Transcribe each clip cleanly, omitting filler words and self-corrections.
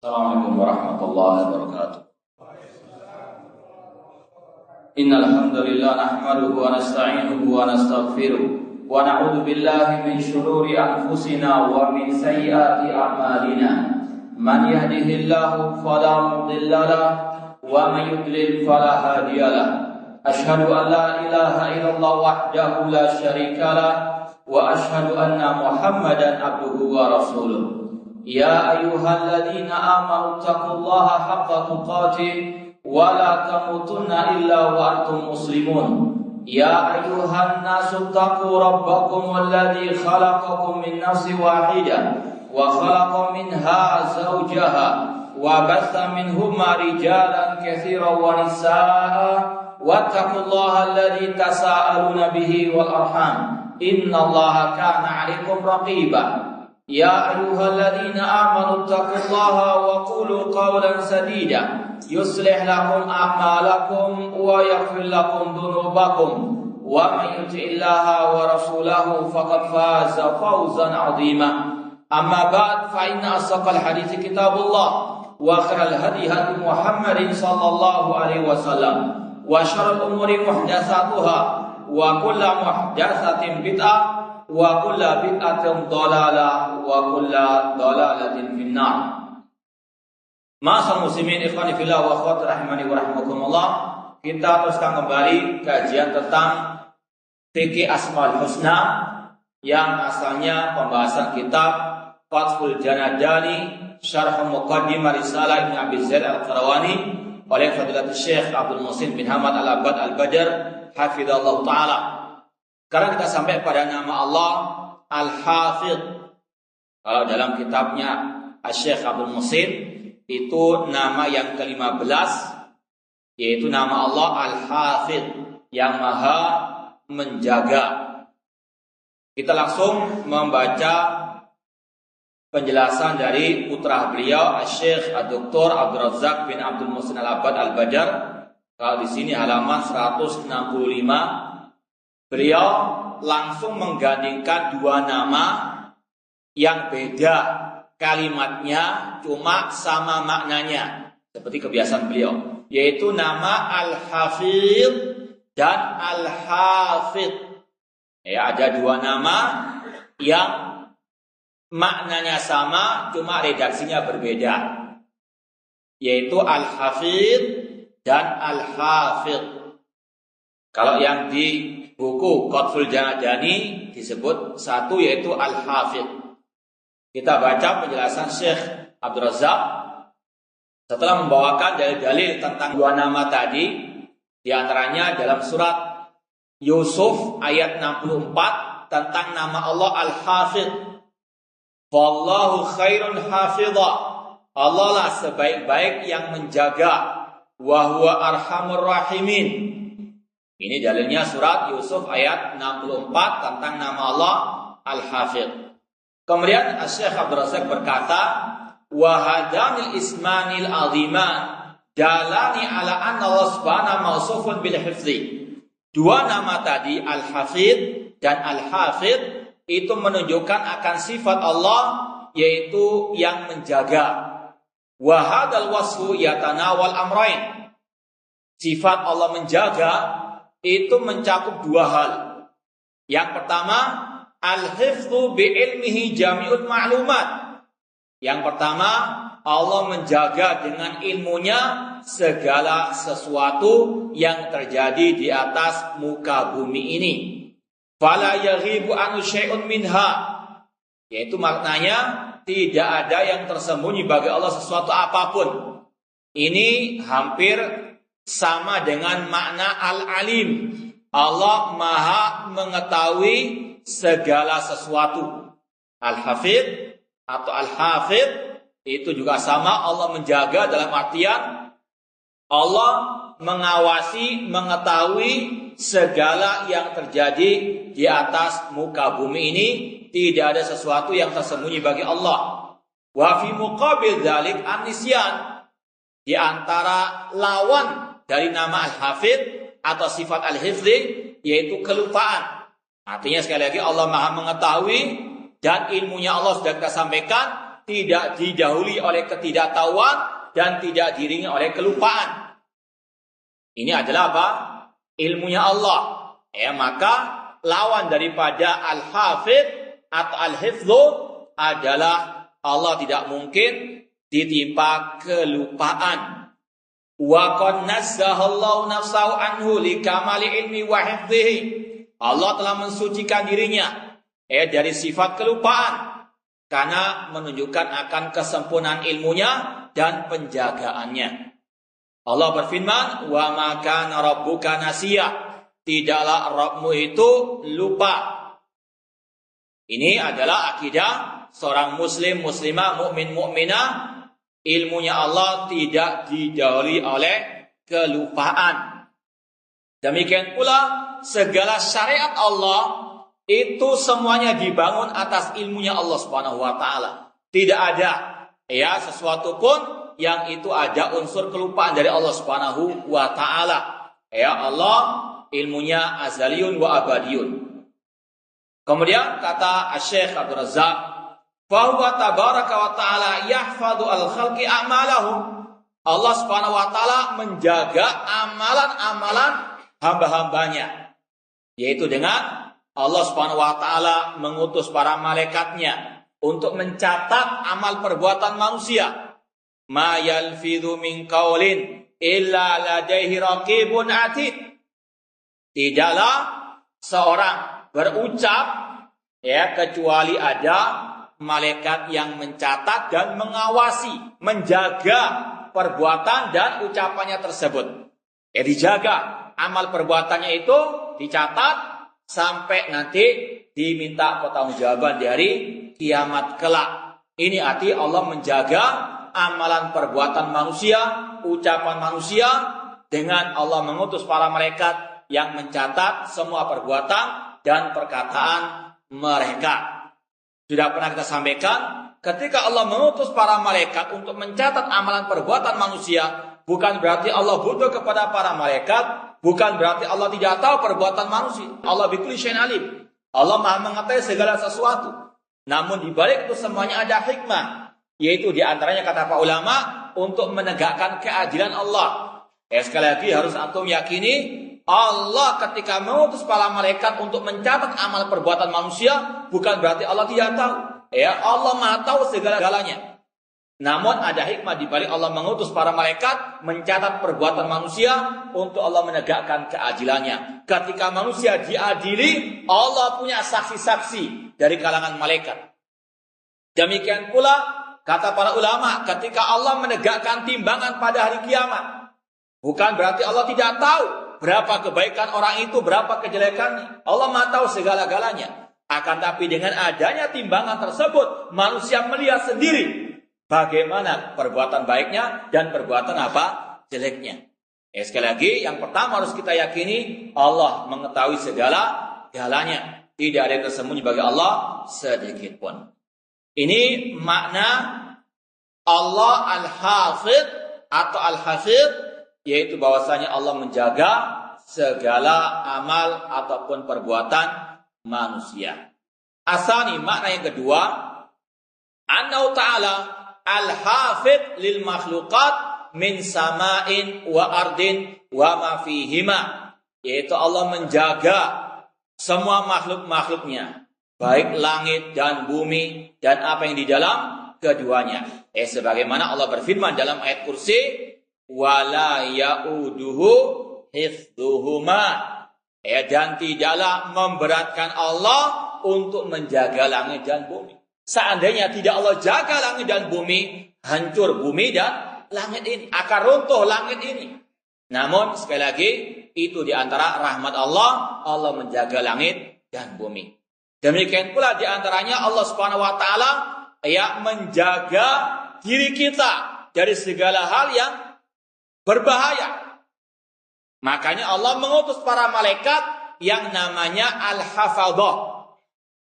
Assalamualaikum warahmatullahi wabarakatuh. Innal hamdalillah nahmaduhu wa nasta'inuhu wa nastaghfiruh wa na'udzu billahi min shururi anfusina wa min sayyiati a'malina. Man yahdihillahu fala mudilla lahu wa man yudlil fala hadiya lahu. Asyhadu an la ilaha illallah wahdahu la syarika lahu wa asyhadu anna Muhammadan abduhu wa rasuluh. Ya ayyuhalladzina amanu taqullaha haqqa tuqatih wa la tamutunna illa wa antum muslimun. Ya ayyuhan nasu taqu rabbakum alladzi khalaqakum min nafsin wahidah wa khalaqa minha zawjaha wa batha minhuma rijalan katsiran wa nisaa'a wattaqullaha alladzi tasaaluna bihi wal arham innallaha kana 'alaikum raqiba. Ya ayyuhalladzina amanu taqullaha wa qulu qawlan sadida yuslih lakum a'malakum wa yaghfir lakum dhunubakum wa may yuti'illaha wa rasulahu faqad faza fawzan 'azima. Amma ba'd, fa inna asdaqal hadithi kitabullah wa khairal hadi hadi Muhammadin sallallahu alaihi wasallam wa syarrul umuri muhdatsatuha wa kullu muhdatsatin bid'ah wa kullu bid'atin dhalalah wa kullu dhalalatin finnar. Ma'asyiral muslimin ikhwani fillah wa akhwati rahimani wa rahmakumullah. Kita teruskan kembali kajian tentang fikih Asmaul Husna yang asalnya pembahasan kitab Fathul Janadani Syarh Muqaddimah Risalah Ibnu Abi Zaid Al-Qarawani oleh Fadilatul Syekh Abdul Muhsin bin Hamad Al-Abad Al-Badr hafizallahu taala. Sekarang kita sampai pada nama Allah Al-Hafidh. Kalau dalam kitabnya Syekh Abdul Muhsin itu nama yang ke-15, yaitu nama Allah Al-Hafidh, yang maha menjaga. Kita langsung membaca penjelasan dari putra beliau Syekh Dr. Abdul Razak bin Abdul Muhsin Al-Abad Al-Badr. Kalau di sini halaman 165, beliau langsung menggandingkan dua nama yang beda kalimatnya, cuma sama maknanya, seperti kebiasaan beliau, yaitu nama Al-Hafidh dan Al-Hafidh. Ya, ada dua nama yang maknanya sama, cuma redaksinya berbeda, yaitu Al-Hafidh dan Al-Hafidh. Kalau yang di buku Fathul Janadani disebut satu, yaitu Al-Hafidh. Kita baca penjelasan Syekh Abdul Razak setelah membawakan dalil-dalil tentang dua nama tadi, di antaranya dalam surat Yusuf ayat 64 tentang nama Allah Al-Hafidh. Wallahu khairun hafidha. Allah lah sebaik-baik yang menjaga. Wa huwa arhamur rahimin. Ini dalilnya surat Yusuf ayat 64 tentang nama Allah Al-Hafidh. Kemudian Syekh Abdul Razak berkata, wa hadanil ismanil aziman dalani ala anna Allah subhanahu mausufun bil hifzi. Dua nama tadi Al-Hafidh dan Al-Hafidh itu menunjukkan akan sifat Allah, yaitu yang menjaga. Wa hadal wasfu yatanawal amrain. Sifat Allah menjaga itu mencakup dua hal. Yang pertama, al-hifdzu bi ilmihi jami'ul ma'lumat. Yang pertama, Allah menjaga dengan ilmunya segala sesuatu yang terjadi di atas muka bumi ini. Fala yaghibu anhu syai'un minha. Yaitu maknanya tidak ada yang tersembunyi bagi Allah sesuatu apapun. Ini hampir sama dengan makna al-alim. Allah maha mengetahui segala sesuatu. Al-Hafidh atau Al-Hafidh itu juga sama, Allah menjaga dalam artian Allah mengawasi, mengetahui segala yang terjadi di atas muka bumi ini. Tidak ada sesuatu yang tersembunyi bagi Allah. Wa fi muqabil dzalik an-nisyan. Di antara lawan dari nama Al-Hafidh atau sifat Al-Hifdzi yaitu kelupaan. Artinya sekali lagi Allah maha mengetahui dan ilmunya Allah sudah kita sampaikan tidak didahului oleh ketidaktahuan dan tidak diiringi oleh kelupaan. Ini adalah apa? Ilmunya Allah. Ya, maka lawan daripada al-hafidh atau al-hifdhu adalah Allah tidak mungkin ditimpa kelupaan. Wa qad nazzahallahu nafsahu anhu likamali ilmi wa hifdhihi. Allah telah mensucikan dirinya dari sifat kelupaan karena menunjukkan akan kesempurnaan ilmunya dan penjagaannya. Allah berfirman, "Wa ma kana rabbuka nasiya." Tidaklah Rabbmu itu lupa. Ini adalah akidah seorang muslim, muslimah, mukmin, mukminah. Ilmunya Allah tidak didahului oleh kelupaan. Demikian pula segala syariat Allah itu semuanya dibangun atas ilmunya Allah Subhanahu wa taala. Tidak ada sesuatu pun yang itu ada unsur kelupaan dari Allah Subhanahu wa taala. Allah ilmunya azaliyun wa abadiyun. Kemudian kata Syekh Abdul Razzaq, "Fa huwa tabaraka wa ta'ala yahfadhu al-khalqi a'malahum." Allah Subhanahu wa taala menjaga amalan-amalan hamba-hambanya, yaitu dengan Allah Subhanahu wa taala mengutus para malaikatnya untuk mencatat amal perbuatan manusia. Ma yalfidhu min qaulin illa ladaihi raqibun atid. Tidaklah seorang berucap kecuali ada malaikat yang mencatat dan mengawasi, menjaga perbuatan dan ucapannya tersebut. Dijaga amal perbuatannya itu, dicatat sampai nanti diminta pertanggungjawaban dari kiamat kelak. Ini arti Allah menjaga amalan perbuatan manusia, ucapan manusia, dengan Allah mengutus para malaikat yang mencatat semua perbuatan dan perkataan mereka. Sudah pernah kita sampaikan, ketika Allah mengutus para malaikat untuk mencatat amalan perbuatan manusia, bukan berarti Allah butuh kepada para malaikat, bukan berarti Allah tidak tahu perbuatan manusia. Allah bikulli syai'in alim. Allah Maha mengetahui segala sesuatu. Namun di balik itu semuanya ada hikmah, yaitu di antaranya kata para ulama untuk menegakkan keadilan Allah. Sekali lagi harus antum yakini, Allah ketika mengutus para malaikat untuk mencatat amal perbuatan manusia, bukan berarti Allah tidak tahu. Allah Maha tahu segala-galanya. Namun ada hikmah di balik Allah mengutus para malaikat mencatat perbuatan manusia untuk Allah menegakkan keadilannya. Ketika manusia diadili, Allah punya saksi-saksi dari kalangan malaikat. Demikian pula kata para ulama, ketika Allah menegakkan timbangan pada hari kiamat, bukan berarti Allah tidak tahu berapa kebaikan orang itu, berapa kejelekannya. Allah Maha tahu segala-galanya. Akan tapi dengan adanya timbangan tersebut, manusia melihat sendiri bagaimana perbuatan baiknya dan perbuatan jeleknya. Sekali lagi, yang pertama harus kita yakini, Allah mengetahui segala-galanya. Tidak ada yang tersembunyi bagi Allah sedikit pun. Ini makna Allah al-hafidh atau al-hafidh, yaitu bahwasanya Allah menjaga segala amal ataupun perbuatan manusia. Asani, makna yang kedua, Annahu ta'ala al-hafidh lil makhluqat min sama'in wa ardin wa ma fihima, yaitu Allah menjaga semua makhluk-makhluknya, baik langit dan bumi dan apa yang di dalam keduanya. Sebagaimana Allah berfirman dalam ayat kursi, wala ya'uduhu hifdhuhuma, dan tidaklah memberatkan Allah untuk menjaga langit dan bumi. Seandainya tidak Allah jaga langit dan bumi, hancur bumi dan langit ini, akan runtuh langit ini. Namun sekali lagi, itu di antara rahmat Allah, Allah menjaga langit dan bumi. Demikian pula di antaranya Allah Subhanahu wa taala menjaga diri kita dari segala hal yang berbahaya. Makanya Allah mengutus para malaikat yang namanya al-hafadhah.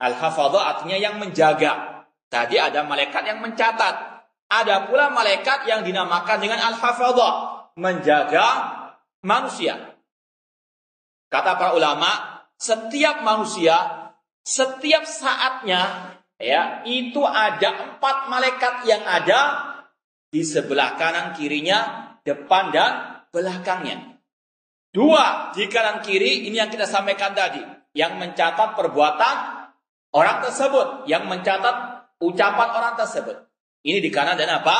Al-hafadhah artinya yang menjaga. Tadi ada malaikat yang mencatat. Ada pula malaikat yang dinamakan dengan al-hafadhah, menjaga manusia. Kata para ulama, setiap manusia, setiap saatnya Ya, itu ada 4 malaikat yang ada di sebelah kanan kirinya, depan dan belakangnya. 2 di kanan kiri, ini yang kita sampaikan tadi, yang mencatat perbuatan orang tersebut, yang mencatat ucapan orang tersebut. Ini di kanan dan apa?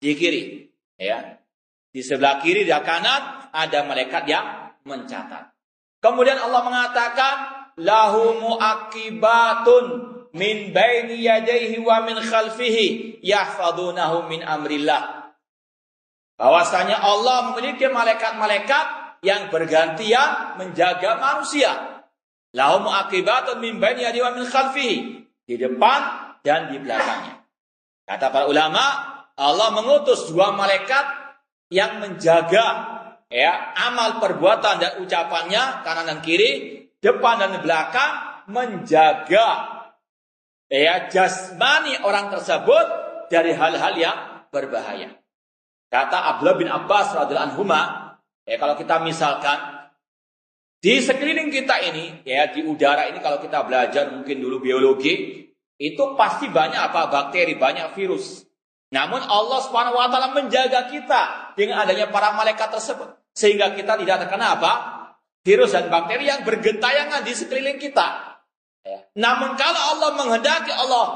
Di kiri. Ya, di sebelah kiri dan kanan ada malaikat yang mencatat. Kemudian Allah mengatakan, lahu muaqibatun min baini yadayhi wa min khalfihi yahfadunahu min amrillah. Bahwasanya Allah memiliki malaikat-malaikat yang bergantian menjaga manusia. Lahu muaqibatun min baini yadayhi wa min khalfihi, di depan dan di belakangnya. Kata para ulama, Allah mengutus 2 malaikat yang menjaga amal perbuatan dan ucapannya, kanan dan kiri, depan dan belakang, menjaga jasmani orang tersebut dari hal-hal yang berbahaya. Kata Abdullah bin Abbas radhiyallahu anhuma, kalau kita misalkan di sekeliling kita ini, di udara ini, kalau kita belajar mungkin dulu biologi, itu pasti banyak bakteri, banyak virus. Namun Allah Subhanahu wa taala menjaga kita dengan adanya para malaikat tersebut, sehingga kita tidak terkena virus dan bakteri yang bergentayangan di sekeliling kita. Namun kalau Allah menghendaki, Allah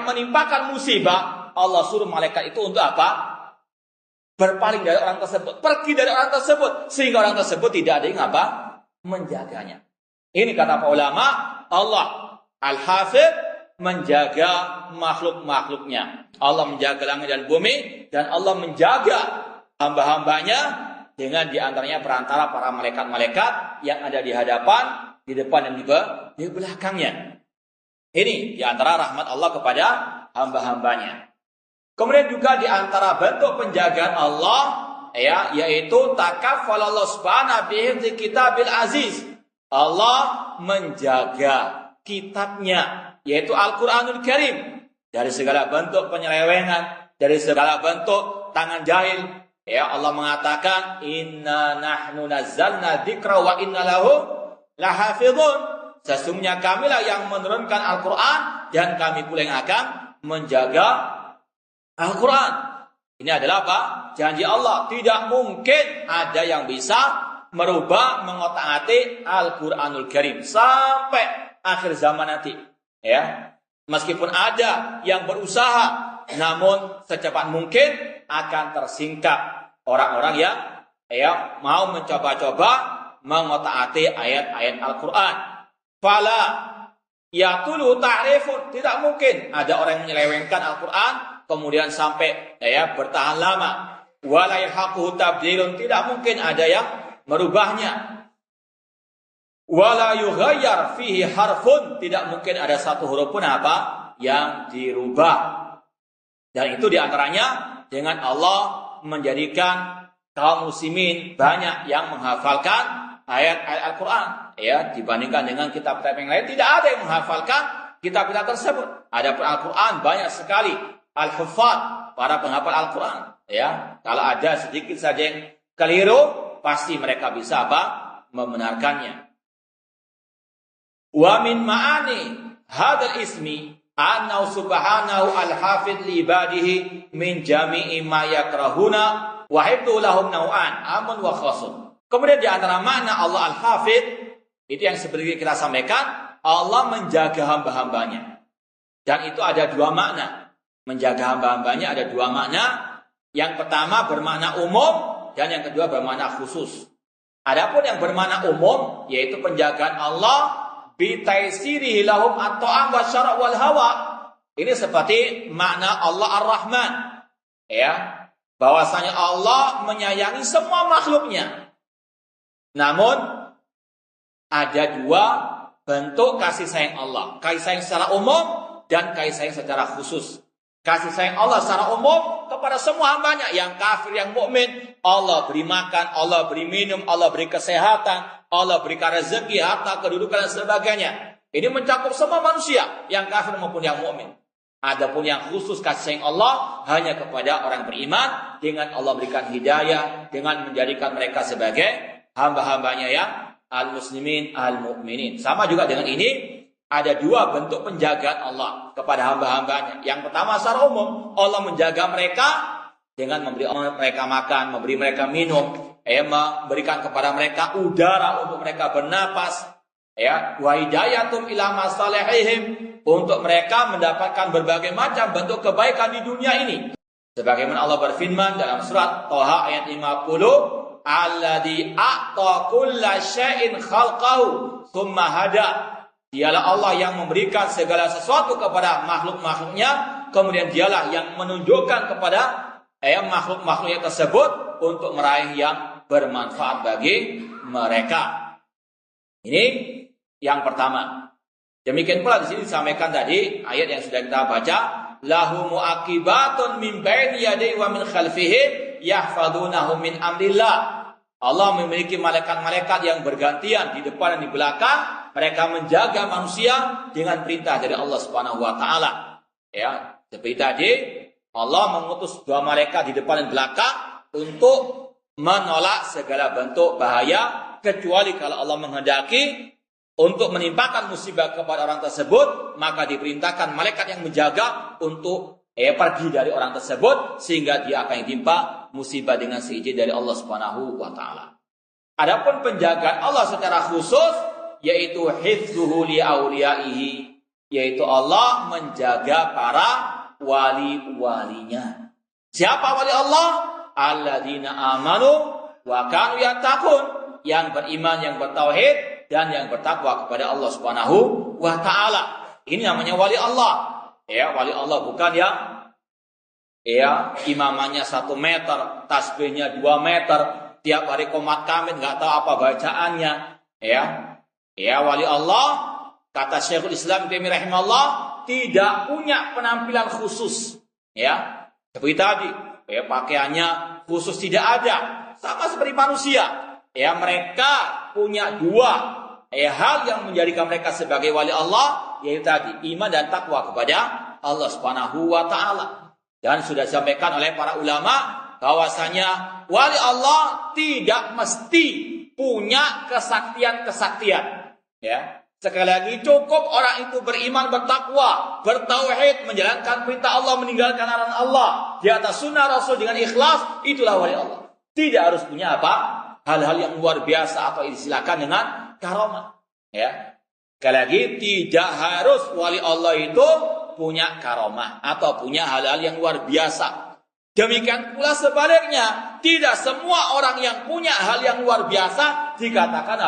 menimpakan musibah, Allah suruh malaikat itu untuk apa? Berpaling dari orang tersebut, pergi dari orang tersebut, sehingga orang tersebut tidak ada yang menjaganya. Ini kata para ulama, Allah Al-Hafidh menjaga makhluk-makhluknya. Allah menjaga langit dan bumi, dan Allah menjaga hamba-hambanya dengan diantaranya perantara para malaikat-malaikat yang ada di hadapan, di depan dan di belakangnya. Ini diantara rahmat Allah kepada hamba-hambanya. Kemudian juga diantara bentuk penjagaan Allah, yaitu takaffalallahu subhanahu bi kitabil aziz. Allah menjaga kitabnya, yaitu Al-Quranul Karim, dari segala bentuk penyelewengan, dari segala bentuk tangan jahil. Allah mengatakan, inna nahnu nazzalna dzikra wa inna lahu lahafidhun. Sesungguhnya kamilah yang menurunkan Al-Quran, dan kami pula yang akan menjaga Al-Quran. Ini adalah apa? Janji Allah. Tidak mungkin ada yang bisa merubah, mengotak-atik Al-Quranul Karim sampai akhir zaman nanti. Meskipun ada yang berusaha, namun secepat mungkin akan tersingkap orang-orang yang mau mencoba-coba mengotak-atik ayat-ayat Al-Quran. Fala yatulu ta'rifun, tidak mungkin ada orang yang menyelewengkan Al-Quran kemudian sampai bertahan lama. Wala yahaqu tabdilun, tidak mungkin ada yang merubahnya. Wala yughayyar fihi harfun, tidak mungkin ada satu huruf pun yang dirubah. Dan itu diantaranya dengan Allah menjadikan kaum muslimin banyak yang menghafalkan ayat-ayat Al-Quran, dibandingkan dengan kitab-kitab yang lain. Tidak ada yang menghafalkan kitab-kitab tersebut. Adapun Al-Quran banyak sekali al-huffaz, para penghafal Al-Quran. Kalau ada sedikit saja yang keliru, pasti mereka bisa membenarkannya. Wa min ma'ani hadzal ismi annahu subhanahu al-hafidh li ibadihi min jami'i ma yakrahuna wa hibdu lahum naw'an amun wa khasun. Kemudian di antara makna Allah Al-Hafidh, itu yang seperti kita sampaikan, Allah menjaga hamba-hambanya. Dan itu ada 2 makna. Menjaga hamba-hambanya ada 2 makna. Yang pertama bermakna umum, dan yang kedua bermakna khusus. Adapun yang bermakna umum, yaitu penjagaan Allah bitaisirihi lahum at-ta'am wa syara' wal hawa. Ini seperti makna Allah Ar-Rahman. Bahwasanya Allah menyayangi semua makhluknya. Namun ada 2 bentuk kasih sayang Allah. Kasih sayang secara umum dan kasih sayang secara khusus. Kasih sayang Allah secara umum kepada semua hambanya, yang kafir, yang mukmin, Allah beri makan, Allah beri minum, Allah beri kesehatan, Allah berikan rezeki, harta, kedudukan dan sebagainya. Ini mencakup semua manusia, yang kafir maupun yang mukmin. Adapun yang khusus kasih sayang Allah hanya kepada orang beriman, dengan Allah berikan hidayah, dengan menjadikan mereka sebagai hamba-hambanya yang al-muslimin, al-mu'minin. Sama juga dengan ini, ada dua bentuk penjagaan Allah kepada hamba-hambanya. Yang pertama secara umum, Allah menjaga mereka dengan memberi mereka makan, memberi mereka minum, memberikan kepada mereka udara untuk mereka bernapas, wa hidayatum ila masalihihim, untuk mereka mendapatkan berbagai macam bentuk kebaikan di dunia ini. Sebagaimana Allah berfirman dalam surat Thaha ayat 50, alladzi a'ta kulla syai'in khalqahu tsumma hada. Dialah Allah yang memberikan segala sesuatu kepada makhluk-makhluknya, kemudian dialah yang menunjukkan kepada makhluk-makhluknya tersebut untuk meraih yang bermanfaat bagi mereka. Ini yang pertama. Demikian pula di sini disampaikan tadi ayat yang sudah kita baca, lahu muaqibatun min baini yadayhi wa min khalfihi yahfazunahu min amrillah. Allah memiliki malaikat-malaikat yang bergantian di depan dan di belakang. Mereka menjaga manusia dengan perintah dari Allah Subhanahu wa taala. Ya, seperti tadi Allah mengutus dua malaikat di depan dan belakang untuk menolak segala bentuk bahaya, kecuali kalau Allah menghendaki untuk menimpakan musibah kepada orang tersebut, maka diperintahkan malaikat yang menjaga untuk pergi dari orang tersebut sehingga dia akan ditimpa musibah dengan seizin dari Allah Subhanahu wa taala. Adapun penjagaan Allah secara khusus yaitu hifdzuhu li auliyaihi, yaitu Allah menjaga para wali-walinya. Siapa wali Allah? Alladzina amanu wa kanu yattaqun, yang beriman, yang bertauhid dan yang bertakwa kepada Allah Subhanahu wa taala. Ini namanya wali Allah. Ya, wali Allah bukan yang imamannya 1 meter, tasbihnya 2 meter, tiap hari qomat kamit enggak tahu apa bacaannya, Ya, wali Allah, kata Syekhul Islam Ibnu Taimiyah rahimahullah, tidak punya penampilan khusus. Ya, seperti tadi, pakaiannya khusus tidak ada, sama seperti manusia. Ya, mereka punya dua hal yang menjadikan mereka sebagai wali Allah, yaitu tadi iman dan takwa kepada Allah Subhanahu wa taala. Dan sudah disampaikan oleh para ulama bahwasanya wali Allah tidak mesti punya kesaktian-kesaktian. Ya, sekali lagi cukup orang itu beriman, bertakwa, bertauhid, menjalankan perintah Allah, meninggalkan larangan Allah, di atas sunnah Rasul dengan ikhlas, itulah wali Allah. Tidak harus punya hal-hal yang luar biasa atau disilakan dengan karamah. Ya, sekali lagi tidak harus wali Allah itu punya karamah atau punya hal-hal yang luar biasa. Demikian pula sebaliknya, tidak semua orang yang punya hal yang luar biasa dikatakan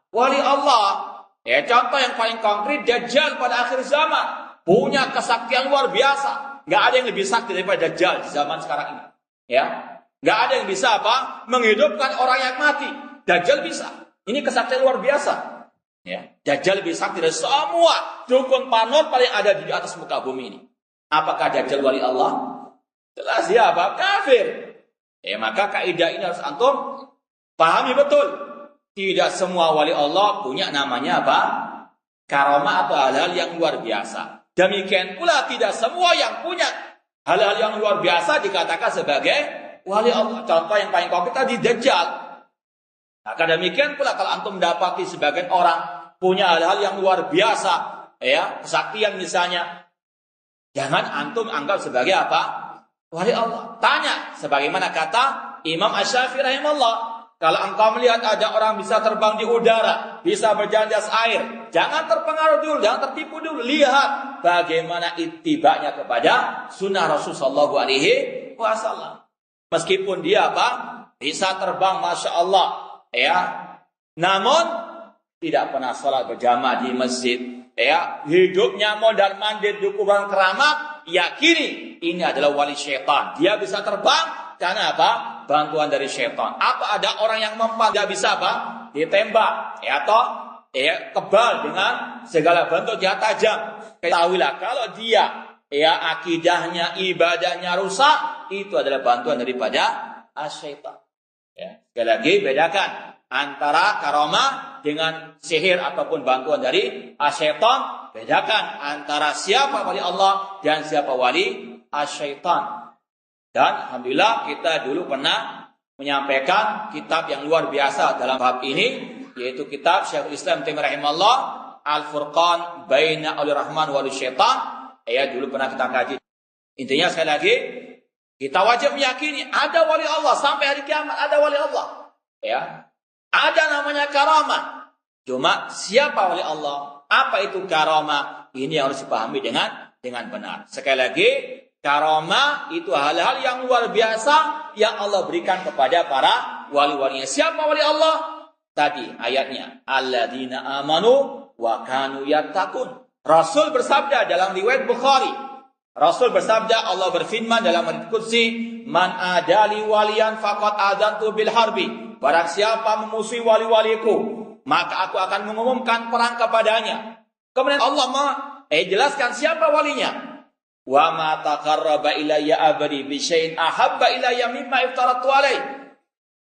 wali Allah. Ya, contoh yang paling konkret, Dajjal pada akhir zaman punya kesaktian luar biasa. Nggak ada yang lebih sakti daripada Dajjal di zaman sekarang ini. Ya, nggak ada yang bisa menghidupkan orang yang mati. Dajjal bisa. Ini kesaktian luar biasa. Ya, Dajjal lebih sakti dari semua dukun panut paling ada di atas muka bumi ini. Apakah Dajjal wali Allah? Jelas dia kafir. Ya, maka kaidah ini harus antum pahami betul. Tidak semua wali Allah punya namanya karamah atau hal-hal yang luar biasa. Demikian pula tidak semua yang punya hal-hal yang luar biasa dikatakan sebagai wali Allah. Contoh yang paling konkret tadi Dajjal. Maka demikian pula kalau antum mendapati sebagian orang punya hal-hal yang luar biasa, kesaktian misalnya, jangan antum anggap sebagai wali Allah. Tanya sebagaimana kata Imam Asy-Syafi'i rahimahullah. Kalau engkau melihat ada orang bisa terbang di udara, bisa berjalan di atas air, jangan terpengaruh dulu, jangan tertipu dulu. Lihat bagaimana ittiba'nya kepada sunnah Rasulullah sallallahu alaihi wasallam. Meskipun dia bisa terbang, masya Allah, namun tidak pernah sholat berjamaah di masjid. Hidupnya mondar-mandir di kuburan keramat, yakini ini adalah wali syaitan. Dia bisa terbang karena bantuan dari syaitan. Apa ada orang yang mempan tidak bisa ditembak atau kebal dengan segala bentuk senjata tajam. Ketahuilah kalau dia akidahnya, ibadahnya rusak, itu adalah bantuan daripada syaitan. Sekali lagi bedakan antara karamah dengan sihir ataupun bantuan dari syaitan. Bedakan antara siapa wali Allah dan siapa wali syaitan. Dan alhamdulillah kita dulu pernah menyampaikan kitab yang luar biasa dalam bab ini, yaitu kitab Syekhul Islam Ibnu Taimiyah rahimahullah, Al-Furqan baina Rahman wal Syaitan. Ya, dulu pernah kita kaji. Intinya sekali lagi, kita wajib meyakini ada wali Allah sampai hari kiamat, ada wali Allah. Ya. Ada namanya karamah. Cuma siapa wali Allah? Apa itu karamah? Ini yang harus dipahami dengan benar. Sekali lagi, karamah itu hal-hal yang luar biasa yang Allah berikan kepada para wali-walinya. Siapa wali Allah? Tadi ayatnya, alladzina amanu wa kanu yattaqun. Rasul bersabda dalam riwayat Bukhari. Rasul bersabda, Allah berfirman dalam hadits qudsi, man adali waliyan faqad adantu bil harbi. Barang siapa memusuhi wali-waliku, maka aku akan mengumumkan perang kepadanya. Kemudian Allah jelaskan siapa walinya. Wa ma taqarraba ilayya abdi bi syai'in ahabba ilayya mimma iftaratu alaihi.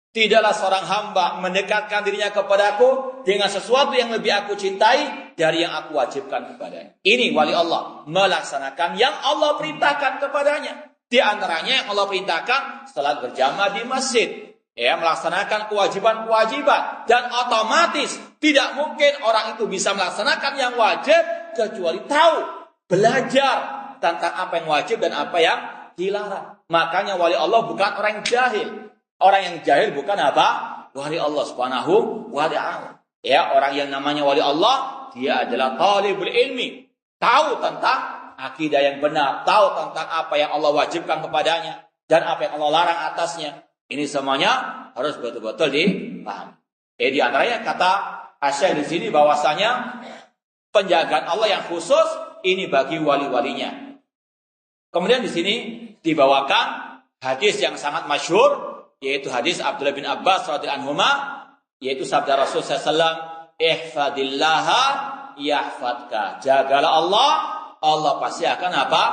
Tidaklah seorang hamba mendekatkan dirinya kepadaku dengan sesuatu yang lebih aku cintai dari yang aku wajibkan kepadanya. Ini wali Allah, melaksanakan yang Allah perintahkan kepadanya. Di antaranya yang Allah perintahkan salat berjamaah di masjid, ya, melaksanakan kewajiban-kewajiban, dan otomatis tidak mungkin orang itu bisa melaksanakan yang wajib kecuali tahu, belajar tentang apa yang wajib dan apa yang dilarang. Makanya wali Allah bukan orang yang jahil. Orang yang jahil bukan apa? Wali Allah Subhanahu wa ta'ala. Ya, orang yang namanya wali Allah, dia adalah talibul ilmi. Tahu tentang akidah yang benar, tahu tentang apa yang Allah wajibkan kepadanya dan apa yang Allah larang atasnya. Ini semuanya harus betul-betul dipahami. Di antaranya kata Asy-Syaikh di sini bahwasanya penjagaan Allah yang khusus ini bagi wali-walinya. Kemudian di sini dibawakan hadis yang sangat masyhur, yaitu hadis Abdullah bin Abbas radhiyallahu anhuma, yaitu sabda Rasul sallallahu ihfadillaha yahfadka. Jagalah Allah, Allah pasti akan apa?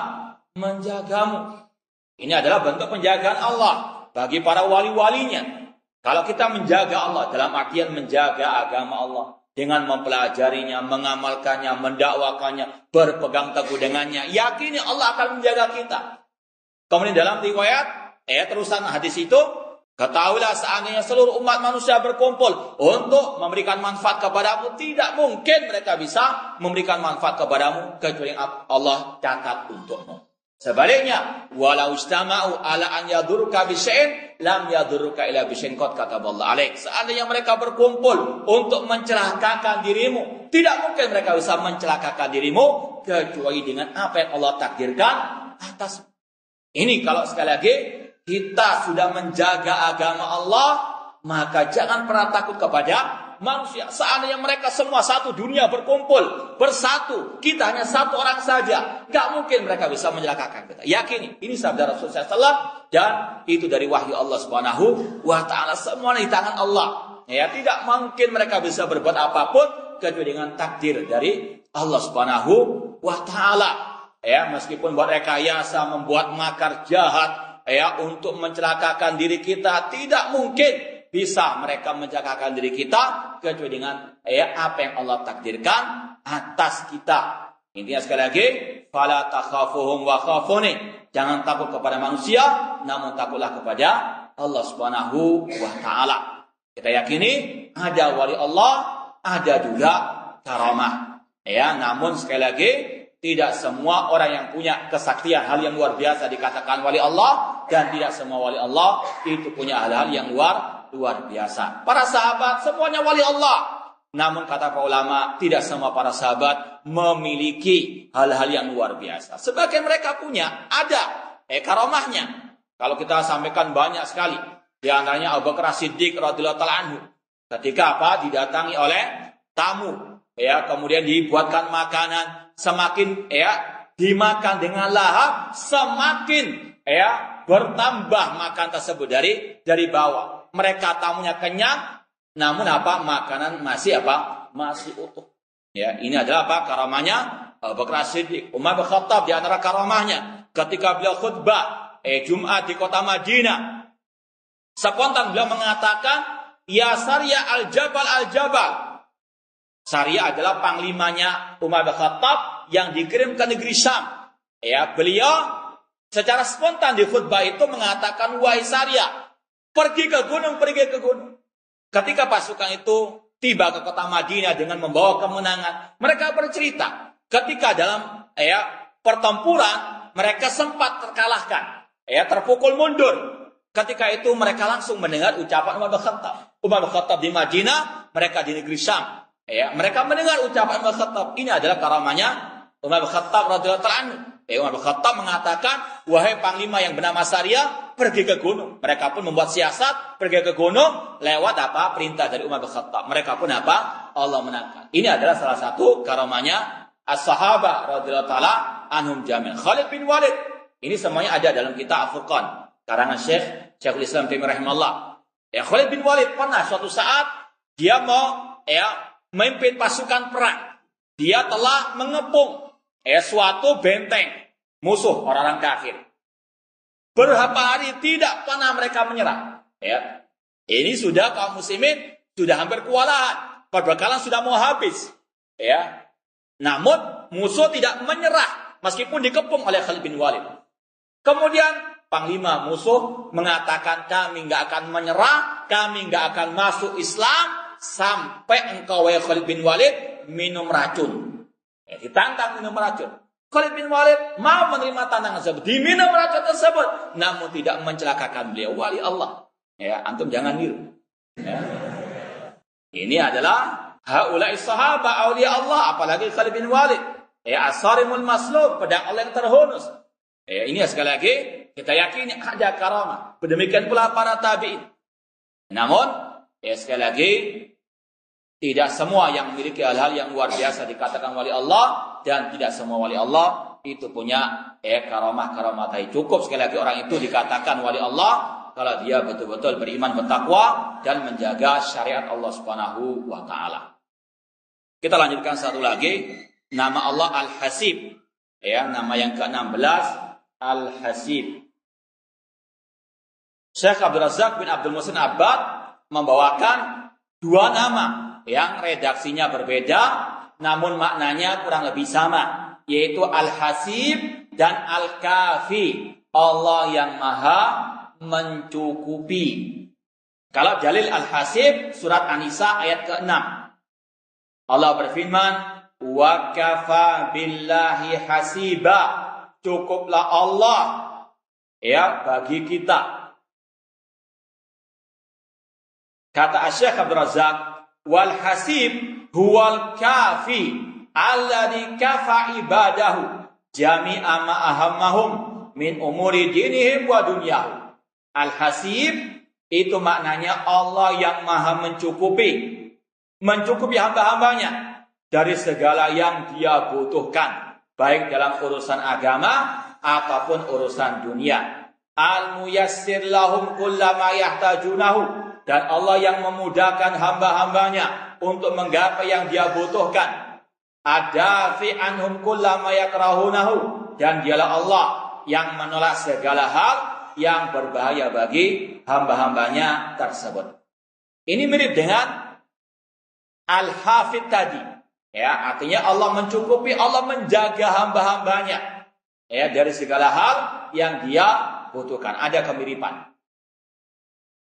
Menjagamu. Ini adalah bentuk penjagaan Allah bagi para wali-walinya. Kalau kita menjaga Allah dalam artian menjaga agama Allah dengan mempelajarinya, mengamalkannya, mendakwakannya, berpegang teguh dengannya, yakini Allah akan menjaga kita. Kemudian dalam riwayat terusan hadis itu, ketahuilah seandainya seluruh umat manusia berkumpul untuk memberikan manfaat kepadamu, tidak mungkin mereka bisa memberikan manfaat kepadamu kecuali Allah catat untukmu. Sebaliknya, walau istama'u ala an yadurruka bisyai'in lam yadurruka illa bisyai'in qad kataballahu alaik. Seandainya mereka berkumpul untuk mencelakakan dirimu, tidak mungkin mereka bisa mencelakakan dirimu kecuali dengan apa yang Allah takdirkan atasmu. Ini kalau sekali lagi kita sudah menjaga agama Allah, maka jangan pernah takut kepada manusia. Seandainya mereka semua satu dunia berkumpul, bersatu, kita hanya satu orang saja, gak mungkin mereka bisa mencelakakan kita. Yakini, ini sabda Rasulullah SAW, dan itu dari wahyu Allah Subhanahu wa ta'ala. Semua di tangan Allah. Ya, tidak mungkin mereka bisa berbuat apapun kecuali dengan takdir dari Allah Subhanahu wa ta'ala. Ya, meskipun buat rekayasa, membuat makar jahat, ya, untuk mencelakakan diri kita, tidak mungkin bisa mereka mencelakakan diri kita kecuali dengan apa yang Allah takdirkan atas kita. Intinya sekali lagi, fala takhafuhum wa khafuni. Jangan takut kepada manusia, namun takutlah kepada Allah Subhanahu wa taala. Kita yakini ada wali Allah, ada juga karamah. Ya, namun sekali lagi tidak semua orang yang punya kesaktian hal yang luar biasa dikatakan wali Allah, dan tidak semua wali Allah itu punya hal-hal yang luar biasa. Para sahabat semuanya wali Allah, namun kata para ulama tidak semua para sahabat memiliki hal-hal yang luar biasa. Sebagian mereka punya, ada karamahnya. Kalau kita sampaikan banyak sekali. Di antaranya Abu Bakar Siddiq radhiyallahu ta'ala anhu, ketika didatangi oleh tamu, kemudian dibuatkan makanan, semakin dimakan dengan lahap, semakin bertambah makan tersebut dari bawah. Mereka tamunya kenyang, namun makanan masih utuh. Ya, ini adalah karamahnya Abu Bakar Siddiq. Umar bin Khattab di antara karamahnya, ketika beliau khutbah Jumat di kota Madinah, spontan beliau mengatakan, ya Sarya al-Jabal al-Jabal. Sarya adalah panglimanya Umar bin Khattab yang dikirim ke negeri Syam. Beliau secara spontan di khutbah itu mengatakan, wahai Sarya, pergi ke gunung. Ketika pasukan itu tiba ke kota Madinah dengan membawa kemenangan. Mereka bercerita ketika dalam pertempuran mereka sempat terkalahkan, terpukul mundur. Ketika itu mereka langsung mendengar ucapan Umar bin Khattab. Umar bin Khattab di Madinah, mereka di negeri Syam. Mereka mendengar ucapan Umar bin Khattab. Ini adalah karamahnya Umar bin Khattab radhiyallahu anhu. Umar bin Khattab mengatakan, wahai panglima yang bernama Sariyah, pergi ke gunung. Mereka pun membuat siasat, pergi ke gunung, lewat perintah dari Umar bin Khattab. Mereka pun Allah menangkan. Ini adalah salah satu karamahnya as-sahabah radhiyallahu ta'ala anhum jami'an. Khalid bin Walid. Ini semuanya ada dalam kitab Al-Furqan. Karangan Syekhul Islam Taimiyah rahimahullah. Khalid bin Walid pernah suatu saat dia mau memimpin pasukan perang. Dia telah mengepung suatu benteng musuh orang-orang kafir. Berapa hari tidak pernah mereka menyerah. Ini sudah kaum muslimin sudah hampir kewalahan. Perbekalan sudah mau habis. Namun musuh tidak menyerah meskipun dikepung oleh Khalid bin Walid. Kemudian panglima musuh mengatakan, kami nggak akan menyerah, kami nggak akan masuk Islam sampai engkau wahai Khalid bin Walid minum racun. Ditantang minum racun. Khalid bin Walid mau menerima tantangan tersebut, diminum racun tersebut, namun tidak mencelakakan beliau. Wali Allah. Antum jangan niru. Ini adalah haula'i sahabat auliya Allah, apalagi Khalid bin Walid. As-sarimul maslum, pedang Allah yang terhunus. Ini sekali lagi kita yakini ada karamah. Demikian pula para tabi'in. Namun, sekali lagi tidak semua yang memiliki hal-hal yang luar biasa dikatakan wali Allah, dan tidak semua wali Allah itu punya karamah-karamah tadi. Cukup sekali lagi orang itu dikatakan wali Allah kalau dia betul-betul beriman, bertakwa dan menjaga syariat Allah Subhanahu wa taala. Kita lanjutkan satu lagi, nama Allah Al-Hasib. Nama yang ke-16 Al-Hasib. Syekh Abdul Razak bin Abdul Muhsin Abbad membawakan dua nama yang redaksinya berbeda, namun maknanya kurang lebih sama, yaitu Al-Hasib dan Al-Kafi. Allah yang maha mencukupi. Kalau dalil Al-Hasib, surat An-Nisa ayat ke-6. Allah berfirman, wa kafa billahi hasiba. Cukuplah Allah bagi kita. Kata Syekh Abdul Razak, wal hasib huwal kafi alladhi kafa ibadahu jami'a ma ahammahum min umuri dinihim wa dunyahum. Al hasib itu maknanya Allah yang maha mencukupi hamba-hambanya dari segala yang dia butuhkan, baik dalam urusan agama ataupun urusan dunia. Al-muyassir lahum kullama yahtajunahu, dan Allah yang memudahkan hamba-hambanya untuk menggapai yang dia butuhkan. Adafi anhum kullama yakrahunahu, dan dialah Allah yang menolak segala hal yang berbahaya bagi hamba-hambanya tersebut. Ini mirip dengan Al-Hafid tadi. Artinya Allah mencukupi, Allah menjaga hamba-hambanya dari segala hal yang dia butuhkan. Ada kemiripan.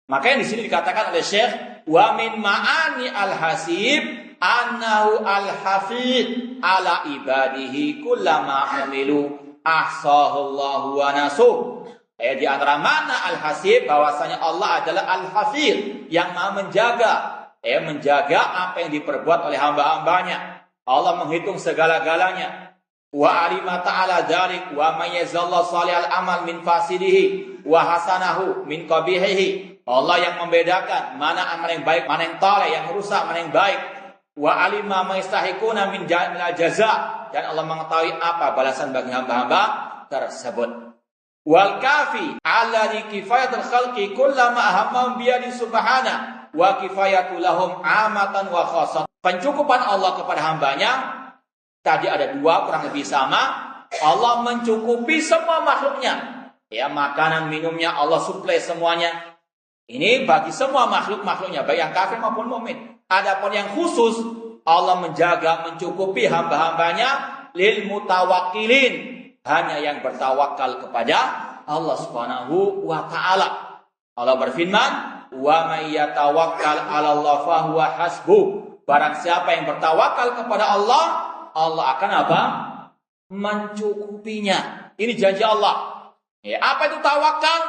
Maka yang di sini dikatakan oleh Syekh, wa min ma'ani al-hasib annahu al-hafid ala ibadihi kullama amilu ahsahullahu wa nasuh. Di antara makna al-hasib bahwasanya Allah adalah al-hafid yang maha menjaga apa yang diperbuat oleh hamba-hambanya. Allah menghitung segala-galanya. Wa alima ta'ala dzalik wa may yazallahu salihal amal min fasidihi wa hasanahu min qabihihi. Allah yang membedakan mana amal yang baik, mana yang taleh, yang rusak, mana yang baik. Wa alima ma yastahiquna min jaza, dan Allah mengetahui apa balasan bagi hamba-hamba tersebut. Wal kafi alladhi kifayatul khalqi kullama ahammahum biyadi subhana wa kifayatu lahum amatan wa khassatan. Pencukupan Allah kepada hambanya tadi ada dua, kurang lebih sama. Allah mencukupi semua makhluknya. Makanan, minumnya Allah suplai semuanya. Ini bagi semua makhluk-makhluknya, baik yang kafir maupun mukmin. Adapun yang khusus, Allah menjaga, mencukupi hamba-hambanya lil mutawakkilin, hanya yang bertawakal kepada Allah Subhanahu wa taala. Allah berfirman, wa may yatawakkal 'ala Allah fa huwa hasbuh. barang siapa yang bertawakal kepada Allah, Allah akan apa? Mencukupinya. Ini janji Allah. Ya, apa itu tawakal?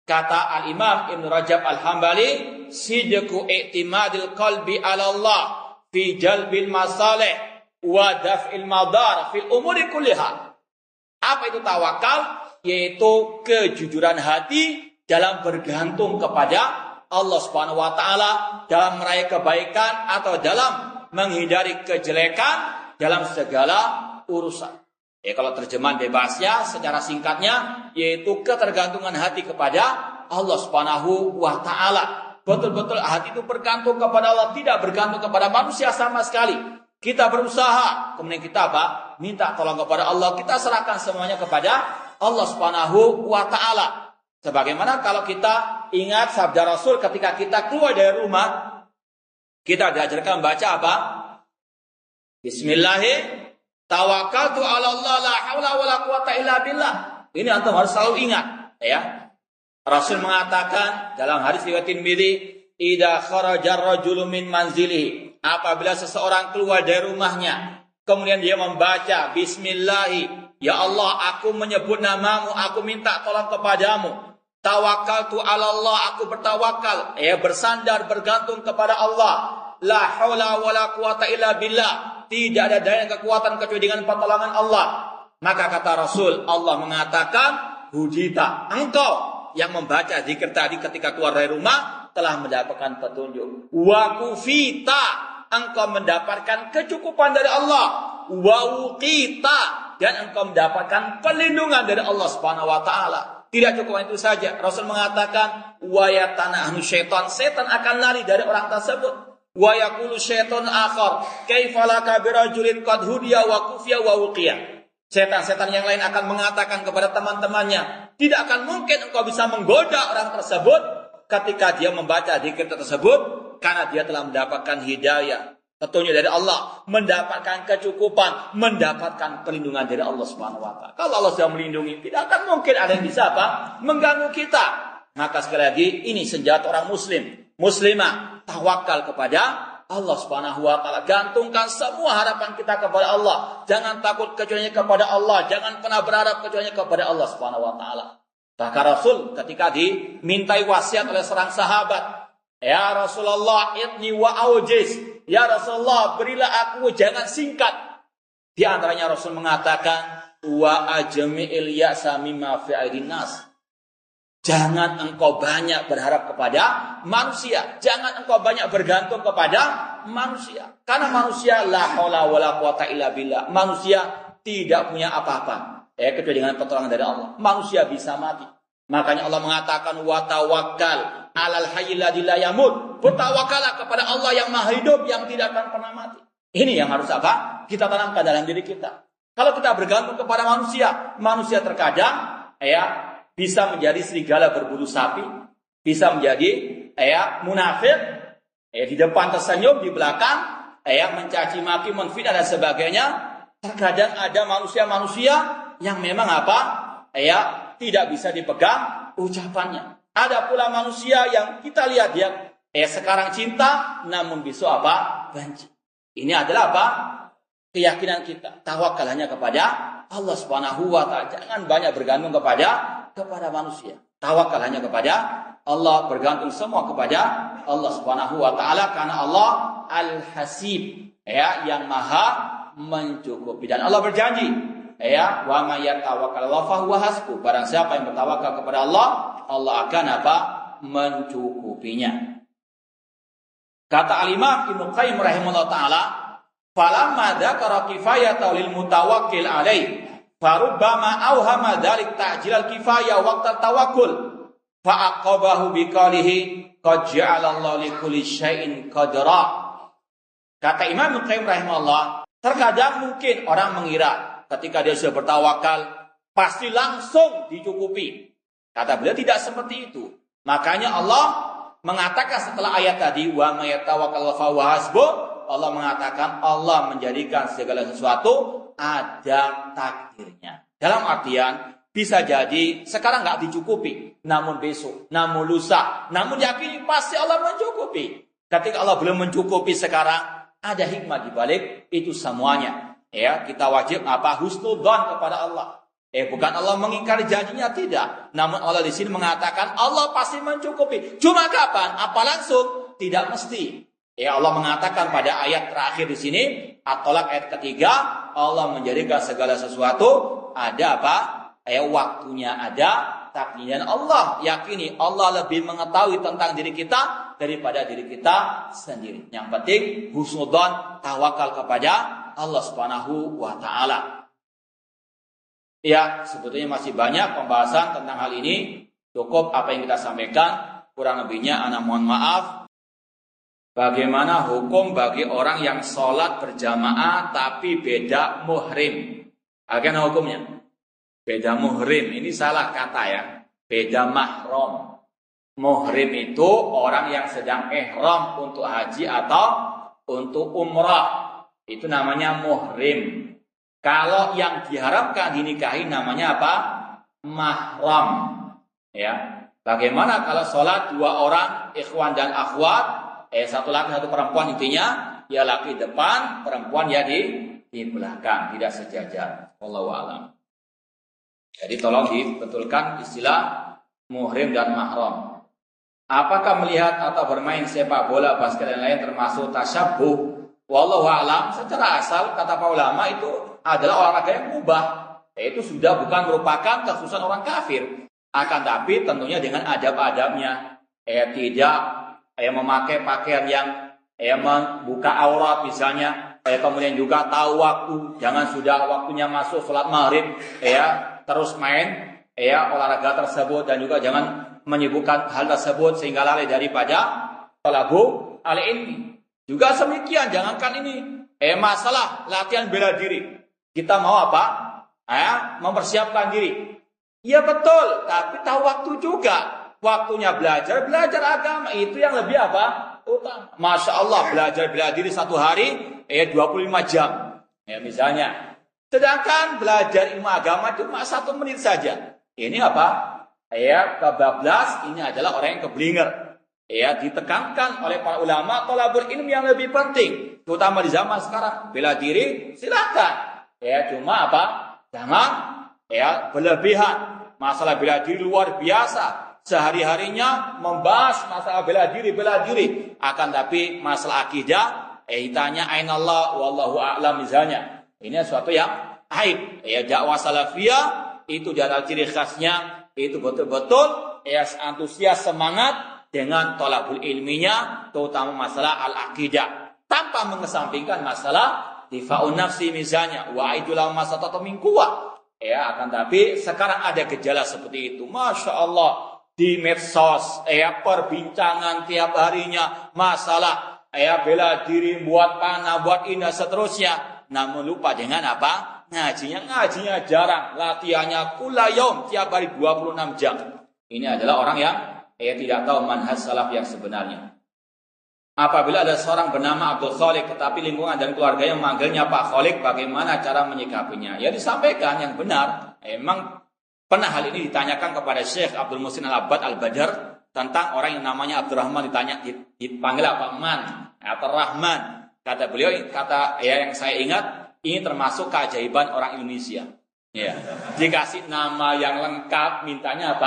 Kata Al-Imam Ibn Rajab Al-Hambali, sidqu i'timadil qalbi 'ala Allah fi jalbil masalih wa daf'il madar fil umuri kulliha. Apa itu tawakal? Yaitu kejujuran hati dalam bergantung kepada Allah Subhanahu wa taala dalam meraih kebaikan atau dalam menghindari kejelekan dalam segala urusan. Kalau terjemahan bebasnya secara singkatnya yaitu ketergantungan hati kepada Allah Subhanahu wa taala. Betul-betul hati itu bergantung kepada Allah, tidak bergantung kepada manusia sama sekali. Kita berusaha, kemudian kita apa? Minta tolong kepada Allah, kita serahkan semuanya kepada Allah Subhanahu wa taala. Sebagaimana kalau kita ingat sabda Rasul ketika kita keluar dari rumah, kita diajarkan membaca apa? Bismillahirrahmanirrahim. Tawakkaltu 'ala Allah la haula wala quwata illa billah. Ini antum harus selalu ingat, ya. Rasul mengatakan dalam hadis riwayat Tirmidzi, "Idza kharaja ar-rajulu min manzilihi." Apabila seseorang keluar dari rumahnya, kemudian dia membaca bismillah, ya Allah, aku menyebut namamu, aku minta tolong kepadamu. Tawakkaltu 'ala Allah, aku bertawakal, bersandar bergantung kepada Allah. La haula wala quwata illa billah. Tidak ada daya kekuatan kecuali dengan pertolongan Allah. Maka kata Rasul, Allah mengatakan, hudita, engkau yang membaca zikir tadi ketika keluar dari rumah telah mendapatkan petunjuk. Wa kufita, engkau mendapatkan kecukupan dari Allah. Wa uqita, dan engkau mendapatkan perlindungan dari Allah Subhanahu wa taala. Tidak cukup itu saja. Rasul mengatakan, wa yatanahnu syaitan, setan akan lari dari orang tersebut. Wa yaqulu syaitan akhar, kaifa laka birajulin qad hudiya wa kufiya wa uqiya. Setan-setan yang lain akan mengatakan kepada teman-temannya, tidak akan mungkin engkau bisa menggoda orang tersebut ketika dia membaca zikir tersebut, karena dia telah mendapatkan hidayah, petunjuk dari Allah, mendapatkan kecukupan, mendapatkan perlindungan dari Allah Subhanahu wa taala. Kalau Allah sudah melindungi, tidak akan mungkin ada yang bisa mengganggu kita. Maka sekali lagi, ini senjata orang muslim, muslimah, tawakal kepada Allah Subhanahu wa taala. Gantungkan semua harapan kita kepada Allah. Jangan takut kecuali kepada Allah, jangan pernah berharap kecuali kepada Allah Subhanahu wa taala. Bahkan Rasul ketika dimintai wasiat oleh seorang sahabat, ya Rasulullah, idni wa aujiz. Ya Rasulullah, berilah aku, jangan singkat. Di antaranya Rasul mengatakan, wa ajmi'il ya'sa mimma fi aidin nas. Jangan engkau banyak berharap kepada manusia. Jangan engkau banyak bergantung kepada manusia. Karena manusia la haula wala quwata illa billah. Manusia tidak punya apa-apa, kecuali dengan pertolongan dari Allah. Manusia bisa mati. Makanya Allah mengatakan wa tawakkal 'alal hayyil ladzi la yamut. Bertawakallah kepada Allah yang Maha Hidup, yang tidak akan pernah mati. Ini yang harus apa? Kita tanamkan dalam diri kita. Kalau kita bergantung kepada manusia, manusia terkadang bisa menjadi serigala berbulu sapi, bisa menjadi munafik, di depan tersenyum, di belakang mencaci maki, menfitnah dan sebagainya. Terkadang ada manusia-manusia yang memang tidak bisa dipegang ucapannya. Ada pula manusia yang kita lihat dia sekarang cinta, namun besok benci. Ini adalah keyakinan kita. Tawakal hanya kepada Allah Subhanahu wa taala. Jangan banyak bergantung kepada manusia. Tawakal hanya kepada Allah, bergantung semua kepada Allah Subhanahu wa taala, karena Allah Al-Hasib, yang Maha mencukupi. Dan Allah berjanji, wa may yatawakkal 'ala Allah fa huwa hasbuh. Barang siapa yang bertawakal kepada Allah, Allah akan mencukupinya. Kata Al-Imam Ibnu Qayyim rahimahullah taala, falamma dzakara kifayata lil mutawakkil alaihi farubbama auhama dzalik ta'jilal kifayah waqta tawakkul fa'aqabahu biqalihi qad ja'ala Allah li kulli syai'in qadra. Kata Imam Qayyim rahimahullah, terkadang mungkin orang mengira ketika dia sudah bertawakal pasti langsung dicukupi. Kata beliau tidak seperti itu. Makanya Allah mengatakan setelah ayat tadi wa may yatawakkal fa huwa hasbuh, Allah mengatakan Allah menjadikan segala sesuatu ada takdirnya. Dalam artian bisa jadi sekarang nggak dicukupi, namun besok, namun lusa, namun yakin pasti Allah mencukupi. Ketika Allah belum mencukupi sekarang, Ada hikmah di balik itu semuanya. Ya, kita wajib husnudzon kepada Allah. Bukan Allah mengingkari janjinya, tidak. Namun Allah di sini mengatakan Allah pasti mencukupi. Cuma kapan? Apa langsung? Tidak mesti. Allah mengatakan pada ayat terakhir di sini, At-Tolak ayat ketiga, Allah menjadikan segala sesuatu ada waktunya ada. Dan Allah yakini Allah lebih mengetahui tentang diri kita daripada diri kita sendiri. Yang penting husnudzon, tawakal kepada Allah Subhanahu wa taala. Ya, sebetulnya masih banyak pembahasan tentang hal ini. Cukup apa yang kita sampaikan, kurang lebihnya ana mohon maaf. Bagaimana hukum bagi orang yang sholat berjamaah tapi beda muhrim? Bagaimana hukumnya? Beda muhrim, ini salah kata ya. Beda mahram. Muhrim itu orang yang sedang ihram untuk haji atau untuk umrah. Itu namanya muhrim. Kalau yang diharamkan dinikahi namanya apa? Mahram. Ya. Bagaimana kalau sholat dua orang ikhwan dan akhwat, satu laki satu perempuan, intinya ya laki depan, perempuan ya di belakang, tidak sejajar. Wallahu a'lam. Jadi tolong dibetulkan istilah muhrim dan mahram. Apakah melihat atau bermain sepak bola, basket dan lain termasuk tasyabbuh? Wallahu a'lam. Secara asal kata para ulama itu adalah olahraga yang mubah. Itu sudah bukan merupakan kekhususan orang kafir. Akan tapi tentunya dengan adab-adabnya. Tidak memakai pakaian yang membuka aurat misalnya. Kemudian juga tahu waktu. Jangan sudah waktunya masuk sholat maghrib. Terus main olahraga tersebut, dan juga jangan menyibukkan hal tersebut sehingga lalai daripada talabul ilmi. Juga semikian, jangankan ini masalah latihan bela diri. Kita mau apa? Mempersiapkan diri. Iya betul, tapi tahu waktu juga. Waktunya belajar agama itu yang lebih utama. Masya Allah, belajar bela diri satu hari 25 jam. Misalnya. Sedangkan belajar ilmu agama cuma 1 menit saja. Ini kebablas, ini adalah orang yang keblinger. Ditekankan oleh para ulama thalabul ilmi yang lebih penting, terutama di zaman sekarang. Bela diri silakan. Cuma jangan berlebihan. Masalah bela diri luar biasa. Sehari-harinya membahas masalah bela diri. Akan tapi masalah akidah, ditanya ainallah wallahu a'lam misalnya. Ini sesuatu yang aib. Dakwah salafiyah itu di antara ciri khasnya itu betul-betul antusias, semangat dengan thalabul ilminya, terutama masalah al-aqidah, tanpa mengesampingkan masalah difa'un nafsi misalnya, wa aidulah masatatu min quwwah. Akan tapi sekarang ada gejala seperti itu. Masya Allah, di medsos perbincangan tiap harinya masalah bela diri, buat panah, buat indah seterusnya. Namun lupa dengan ngajinya jarang, latihannya kulayom tiap hari 26 jam. Ini adalah orang yang tidak tahu manhaj salaf yang sebenarnya. Apabila ada seorang bernama Abdul Khalik, tetapi lingkungan dan keluarga yang memanggilnya Pak Khalik, bagaimana cara menyikapinya? Ya disampaikan yang benar. Memang pernah hal ini ditanyakan kepada Syekh Abdul Muhsin Al-Abbad Al-Badr tentang orang yang namanya Abdurrahman, dipanggil Man atau Rahman. Kata beliau, yang saya ingat, ini termasuk keajaiban orang Indonesia. Dikasih nama yang lengkap, mintanya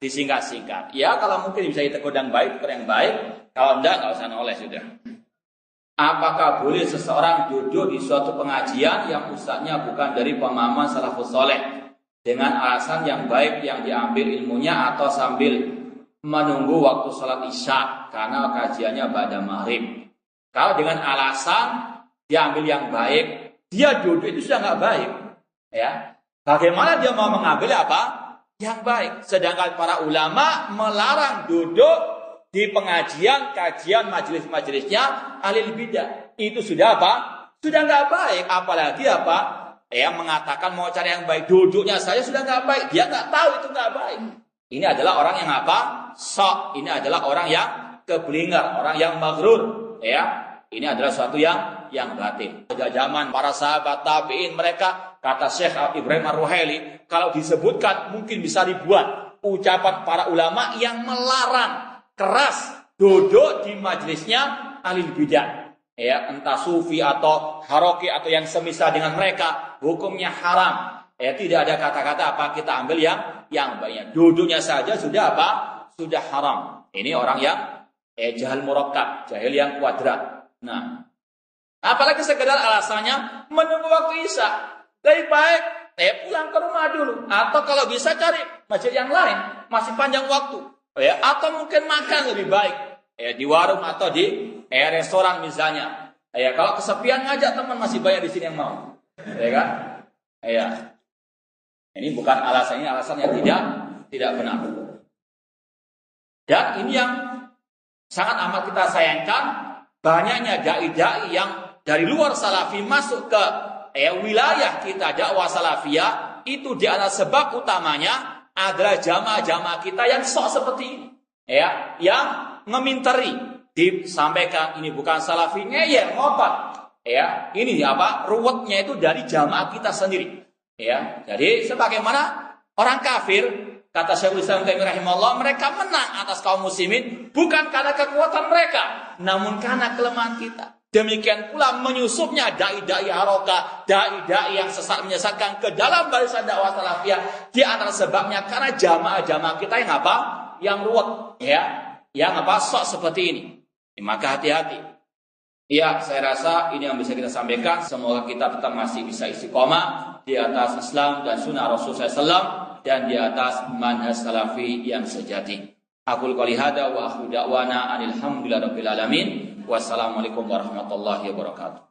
disingkat-singkat. Kalau mungkin bisa ditegur yang baik, yang baik. Kalau enggak usah noleh sudah. Apakah boleh seseorang duduk di suatu pengajian yang ustadznya bukan dari pemahaman salafus soleh, dengan alasan yang baik yang diambil ilmunya, atau sambil menunggu waktu sholat isya karena kajiannya ba'da maghrib? Kalau dengan alasan diambil yang baik, dia duduk itu sudah nggak baik. Bagaimana dia mau mengambil yang baik? Sedangkan para ulama melarang duduk di pengajian, kajian, majelis-majelisnya ahli bidah. Itu sudah Sudah nggak baik. Apalagi mengatakan mau cari yang baik, duduknya saya sudah nggak baik. Dia nggak tahu itu nggak baik. Ini adalah orang yang sok. Ini adalah orang yang keblinger, orang yang maghrur. Ini adalah suatu yang batin. Pada zaman para sahabat tabi'in, mereka, kata Syekh Ibrahim Ar-Ruhaili, kalau disebutkan mungkin bisa ribuan ucapan para ulama yang melarang keras duduk di majelisnya ahli bidah. ya, entah sufi atau haroki atau yang semisal dengan mereka, hukumnya haram. Ya, tidak ada kata-kata apa kita ambil yang banyak. Duduknya saja sudah apa? Sudah haram. Ini orang yang jahil murakkab, jahil yang kuadrat. Nah, apalagi sekedar alasannya menunggu waktu Isya. Lebih baik pulang ke rumah dulu, atau kalau bisa cari masjid yang lain, masih panjang waktu. Ya, atau mungkin makan lebih baik di warung atau di restoran misalnya. Ya, kalau kesepian ngajak teman, masih banyak di sini yang mau. Ya kan? Ya. Ini bukan alasan, ini alasan yang tidak benar. Dan ini yang sangat amat kita sayangkan, banyaknya dai-dai yang dari luar salafi masuk ke wilayah kita dakwah salafiyah, itu di antara sebab utamanya adalah jamaah-jamaah kita yang sok seperti ini. Ya, yang ngeminteri, disampaikan ini bukan salafinya, ya ngotot. Ya, ini apa? Ruwetnya itu dari jamaah kita sendiri. Ya, jadi sebagaimana orang kafir, kata Syekhul Islam rahimahullah, mereka menang atas kaum muslimin bukan karena kekuatan mereka, namun karena kelemahan kita. Demikian pula menyusupnya dai-dai harokah, dai-dai yang sesat menyesatkan ke dalam barisan dakwah salafiyah, di antara sebabnya karena jamaah-jamaah kita yang apa? Yang ruwet, ya, yang apa? Sok seperti ini. Maka hati-hati. Ya, saya rasa ini yang bisa kita sampaikan. Semoga kita tetap masih bisa istiqomah di atas Islam dan sunnah Rasulullah SAW dan di atas manhaj salafi yang sejati. Aqul qouli hadza wa akhiru da'wana alhamdulillahi rabbil alamin. Wassalamualaikum warahmatullahi wabarakatuh.